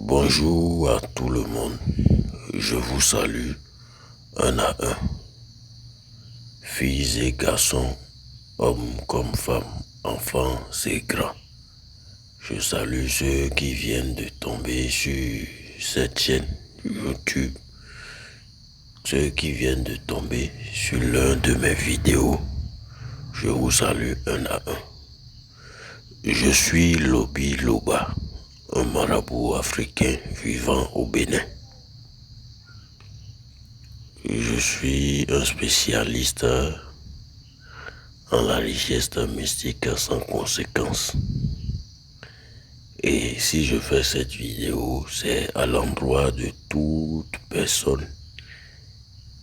Bonjour à tout le monde, je vous salue un à un, filles et garçons, hommes comme femmes, enfants et grands. Je salue ceux qui viennent de tomber sur cette chaîne YouTube, ceux qui viennent de tomber sur l'un de mes vidéos. Je vous salue un à un. Je suis Lobi Loba, un marabout africain vivant au Bénin. Je suis un spécialiste en la richesse mystique sans conséquence. Et si je fais cette vidéo, c'est à l'endroit de toute personne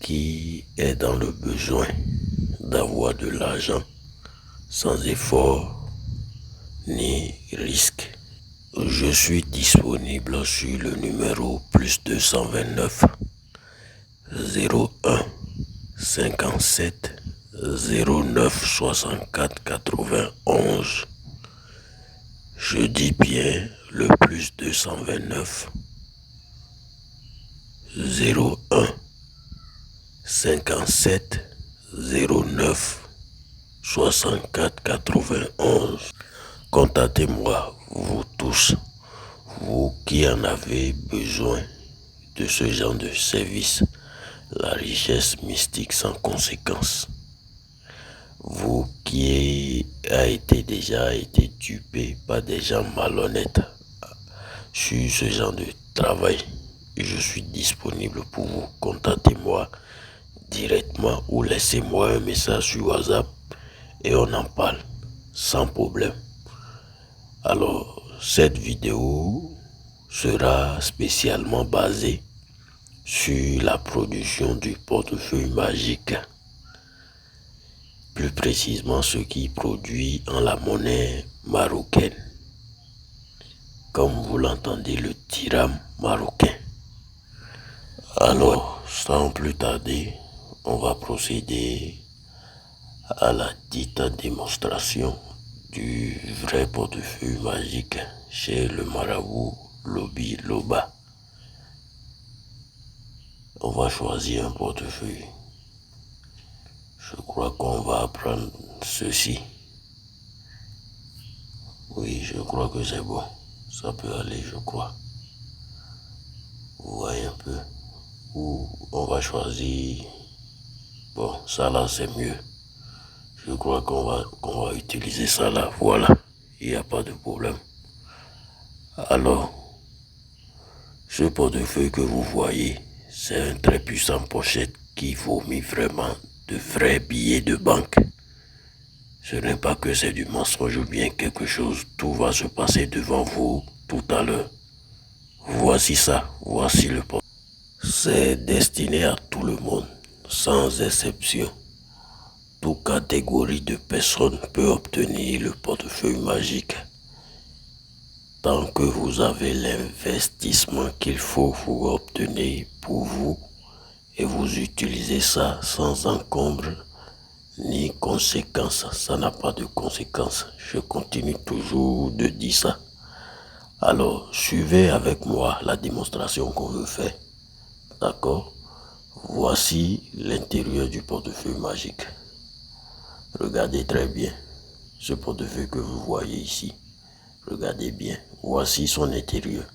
qui est dans le besoin d'avoir de l'argent sans effort ni risque. Je suis disponible sur le numéro +229 01 57 09 64 91. Je dis bien le +229 01 57 09 64 91. Contactez-moi, vous tous, vous qui en avez besoin de ce genre de service, la richesse mystique sans conséquence. Vous qui avez déjà été dupé par des gens malhonnêtes sur ce genre de travail, je suis disponible pour vous. Contactez-moi directement ou laissez-moi un message sur WhatsApp et on en parle sans problème. Alors, cette vidéo sera spécialement basée sur la production du portefeuille magique. Plus précisément, ce qui produit en la monnaie marocaine. Comme vous l'entendez, le dirham marocain. Alors, sans plus tarder, on va procéder à la dite démonstration du vrai portefeuille magique chez le marabout Lobi Loba. On va choisir un portefeuille. Je crois qu'on va prendre ceci. Oui, je crois que c'est bon. Ça peut aller, je crois. Vous voyez un peu. Ou on va choisir. Bon, ça là, c'est mieux. Je crois qu'on va utiliser ça là. Voilà. Il n'y a pas de problème. Alors, ce portefeuille que vous voyez, c'est un très puissant pochette qui vomit vraiment de vrais billets de banque. Ce n'est pas que c'est du mensonge ou bien quelque chose. Tout va se passer devant vous tout à l'heure. Voici ça. Voici le portefeuille. C'est destiné à tout le monde, sans exception. Toute catégorie de personnes peut obtenir le portefeuille magique. Tant que vous avez l'investissement qu'il faut, vous obtenez pour vous et vous utilisez ça sans encombre ni conséquences. Ça n'a pas de conséquences. Je continue toujours de dire ça. Alors, suivez avec moi la démonstration qu'on veut faire. D'accord? Voici l'intérieur du portefeuille magique. Regardez très bien ce portefeuille que vous voyez ici. Regardez bien. Voici son intérieur.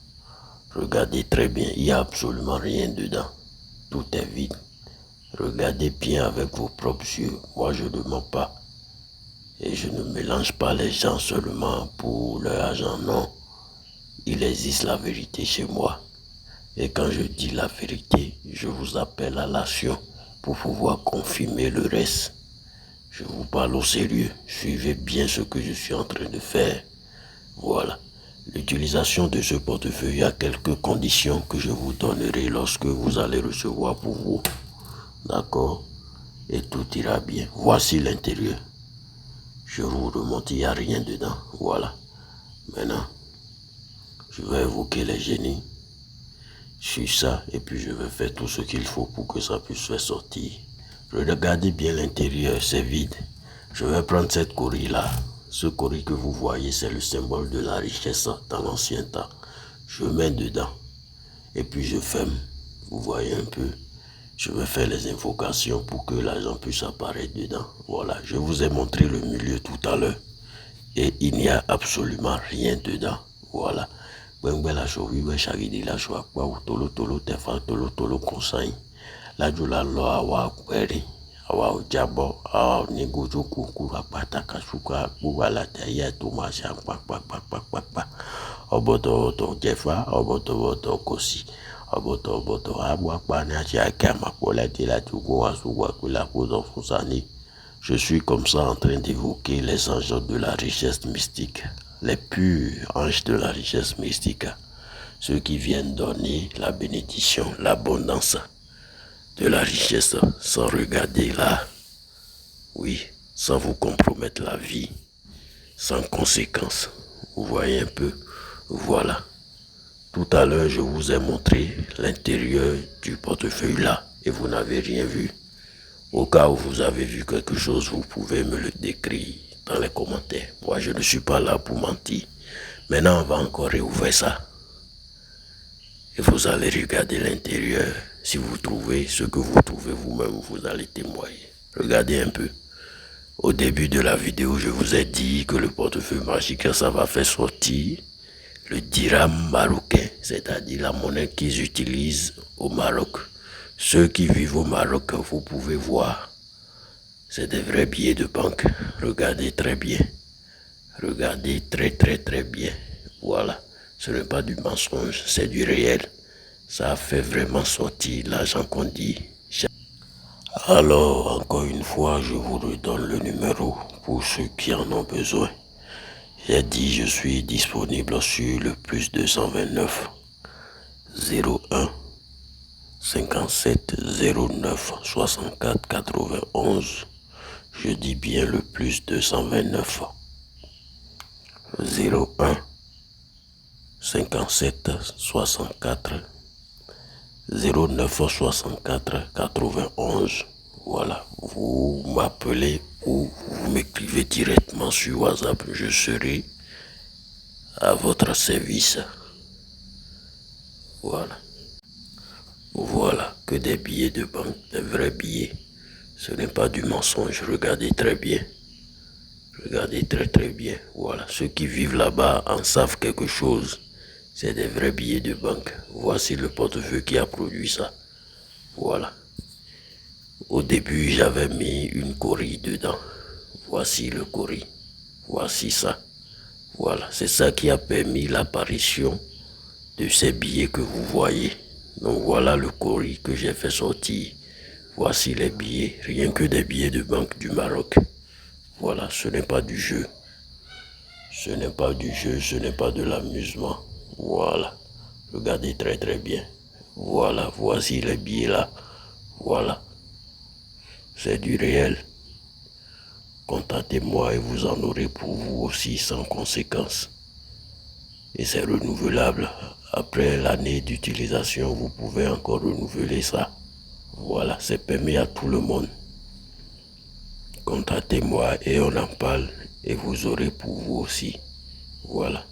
Regardez très bien. Il n'y a absolument rien dedans. Tout est vide. Regardez bien avec vos propres yeux. Moi, je ne mens pas. Et je ne mélange pas les gens seulement pour leur argent. Non. Il existe la vérité chez moi. Et quand je dis la vérité, je vous appelle à l'action pour pouvoir confirmer le reste. Je vous parle au sérieux. Suivez bien ce que je suis en train de faire. Voilà. L'utilisation de ce portefeuille a quelques conditions que je vous donnerai lorsque vous allez recevoir pour vous. D'accord? Et tout ira bien. Voici l'intérieur. Je vous remonte, il n'y a rien dedans. Voilà. Maintenant, je vais évoquer les génies sur ça et puis je vais faire tout ce qu'il faut pour que ça puisse faire sortir. Regardez bien l'intérieur, c'est vide. Je vais prendre cette caurie là. Ce caurie que vous voyez, c'est le symbole de la richesse dans l'ancien temps. Je mets dedans. Et puis je ferme. Vous voyez un peu. Je vais faire les invocations pour que l'argent puisse apparaître dedans. Voilà, je vous ai montré le milieu tout à l'heure. Et il n'y a absolument rien dedans. Voilà. La chouvi, charidi la choua, tolo tolo tefa tolo tolo conseil. La jula lo awa kweri. Awa ujabo, awa niguju kukura pataka shuka, buwala taya tumasha, pak. Oboto jefa, oboto kosi. Oboto abwa pana chiaka makola tila tuko asuwa kula kuzo fusani. Je suis comme ça en train d'évoquer les anges de la richesse mystique, les purs anges de la richesse mystique, ceux qui viennent donner la bénédiction, l'abondance de la richesse sans regarder là, oui, sans vous compromettre la vie, sans conséquence. Vous voyez un peu, voilà. Tout à l'heure, je vous ai montré l'intérieur du portefeuille là et vous n'avez rien vu. Au cas où vous avez vu quelque chose, vous pouvez me le décrire dans les commentaires. Moi, je ne suis pas là pour mentir. Maintenant, on va encore réouvrir ça. Et vous allez regarder l'intérieur. Si vous trouvez ce que vous trouvez vous-même, vous allez témoigner. Regardez un peu. Au début de la vidéo, je vous ai dit que le portefeuille magique, ça va faire sortir le dirham marocain, c'est-à-dire la monnaie qu'ils utilisent au Maroc. Ceux qui vivent au Maroc, vous pouvez voir, c'est des vrais billets de banque. Regardez très bien. Regardez très bien. Voilà. Ce n'est pas du mensonge, c'est du réel. Ça a fait vraiment sortir l'argent qu'on dit. Alors, encore une fois, je vous redonne le numéro pour ceux qui en ont besoin. J'ai dit, je suis disponible sur le plus 229 01 57 09 64 91. Je dis bien le plus 229 01 57 64 09 64 91. Voilà, vous m'appelez ou vous m'écrivez directement sur WhatsApp. Je serai à votre service. Voilà. Voilà, que des billets de banque, des vrais billets. Ce n'est pas du mensonge. Regardez très bien. Regardez très bien. Voilà, ceux qui vivent là-bas en savent quelque chose. C'est des vrais billets de banque. Voici le portefeuille qui a produit ça. Voilà. Au début, j'avais mis une cori dedans. Voici le cori. Voici ça. Voilà, c'est ça qui a permis l'apparition de ces billets que vous voyez. Donc voilà le cori que j'ai fait sortir. Voici les billets, rien que des billets de banque du Maroc. Voilà, ce n'est pas du jeu. Ce n'est pas du jeu, ce n'est pas de l'amusement. Voilà, regardez très bien. Voilà, voici les billets là. Voilà, c'est du réel. Contactez-moi et vous en aurez pour vous aussi sans conséquence. Et c'est renouvelable. Après l'année d'utilisation, vous pouvez encore renouveler ça. Voilà, c'est permis à tout le monde. Contactez-moi et on en parle et vous aurez pour vous aussi. Voilà.